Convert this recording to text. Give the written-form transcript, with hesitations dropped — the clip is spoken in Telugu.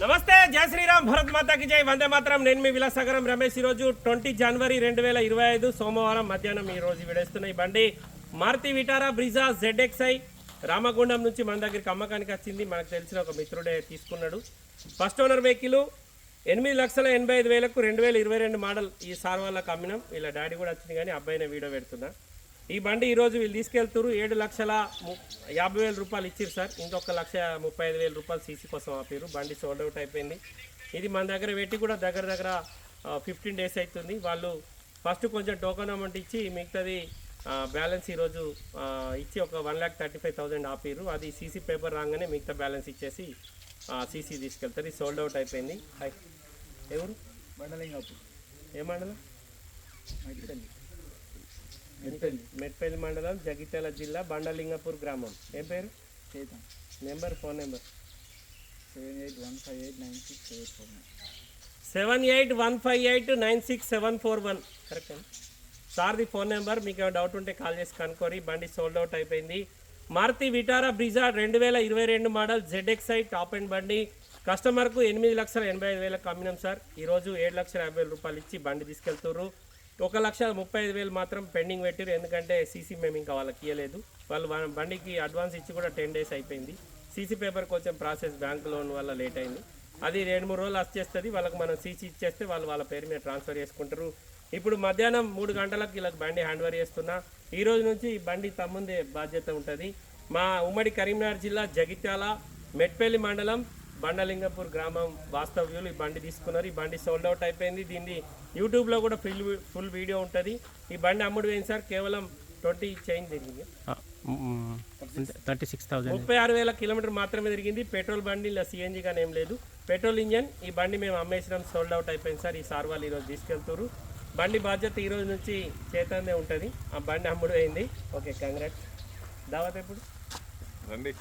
నమస్తే, జై శ్రీరామ్, భరత్ మాతాకి జై, వందే మాత్రం. నేను మీ విలాసాగరం రమేష్. ఈరోజు 20 జనవరి 2025 సోమవారం మధ్యాహ్నం ఈరోజు విడేస్తున్న ఈ బండి Maruti Vitara Brezza ZXi Ramagundam నుంచి మన దగ్గరికి అమ్మకానికి వచ్చింది. మనకు తెలిసిన ఒక మిత్రుడే తీసుకున్నాడు. ఫస్ట్ ఓనర్ వెహికల్ 8,85,000కు 2022 మోడల్. ఈ సార్ వాళ్ళకి అమ్మినాం. వీళ్ళ డాడీ కూడా వచ్చింది కానీ అబ్బాయినే వీడియో పెడుతున్నా. ఈ బండి ఈరోజు వీళ్ళు తీసుకెళ్తారు. 7,50,000 రూపాయలు ఇచ్చారు సార్. ఇంకొక 1,35,000 రూపాయలు సీసీ కోసం ఆపారు. బండి సోల్డ్ అవుట్ అయిపోయింది. ఇది మన దగ్గర పెట్టి కూడా దగ్గర 15 డేస్ అవుతుంది. వాళ్ళు ఫస్ట్ కొంచెం టోకన్ అమౌంట్ ఇచ్చి మిగతాది బ్యాలెన్స్ ఈరోజు ఇచ్చి ఒక 1,35,000 ఆపారు. అది సీసీ పేపర్ రాగానే మిగతా బ్యాలెన్స్ ఇచ్చేసి సీసీ తీసుకెళ్తారు. ఇది సోల్డ్ అవుట్ అయిపోయింది. ఎవరు? బండలింగపూర్. ఏ మండలం? మెట్పల్లి మండలం, జగిత్యాల జిల్లా, బండలింగపూర్ గ్రామం. ఏం పేరు? చేద్దాం. Number, phone number 7815896741. 7815896741. కరెక్ట్ అండి సార్ది ఫోన్ నెంబర్. మీకు ఏమైనా డౌట్ ఉంటే కాల్ చేసి కనుక్కోరి. బండి సోల్డ్ అవుట్ అయిపోయింది. Maruti Vitara Brezza 2022 model ZXi top and బండి. కస్టమర్కు 8,85,000 అమ్మినాం సార్. ఈరోజు 7,50,000 రూపాయలు ఇచ్చి బండి తీసుకెళ్తారు. 1,35,000 మాత్రం పెండింగ్ పెట్టారు. ఎందుకంటే సీసీ మేము ఇంకా వాళ్ళకి ఇవ్వలేదు. వాళ్ళు బండికి అడ్వాన్స్ ఇచ్చి కూడా 10 డేస్ అయిపోయింది. సీసీ పేపర్ కొంచెం ప్రాసెస్ బ్యాంక్ లోన్ వల్ల లేట్ అయింది. అది 2-3 రోజులు వచ్చేస్తుంది. వాళ్ళకి మనం సీసీ ఇచ్చేస్తే వాళ్ళు వాళ్ళ పేరు మీద ట్రాన్స్ఫర్ చేసుకుంటారు. ఇప్పుడు మధ్యాహ్నం 3 గంటలకు వీళ్ళకి బండి హ్యాండ్ ఓవర్ చేస్తున్నా. ఈ రోజు నుంచి ఈ బండి తమ్ముందే బాధ్యత ఉంటుంది. మా ఉమ్మడి కరీంనగర్ జిల్లా జగిత్యాల మెట్పల్లి మండలం బండలింగపూర్ గ్రామం వాస్తవ్యులు ఈ బండి తీసుకున్నారు. ఈ బండి సోల్డ్ అవుట్ అయిపోయింది. దీన్ని యూట్యూబ్లో కూడా ఫుల్ వీడియో ఉంటుంది. ఈ బండి అమ్ముడు పోయింది సార్. కేవలం 20 చేంజ్ తిరిగింది. 36,000 కిలోమీటర్ మాత్రమే తిరిగింది. పెట్రోల్ బండి, ఇలా సిఎన్జీ కానీ ఏం లేదు, పెట్రోల్ ఇంజన్. ఈ బండి మేము అమ్మేసినాం. సోల్డ్ అవుట్ అయిపోయింది సార్. ఈ సార్ వాళ్ళు ఈరోజు తీసుకెళ్తారు. బండి బాధ్యత ఈ రోజు నుంచి చేతందే ఉంటుంది. ఆ బండి అమ్ముడు పోయింది. Okay, congrats. దావత్ ఎప్పుడు రండి?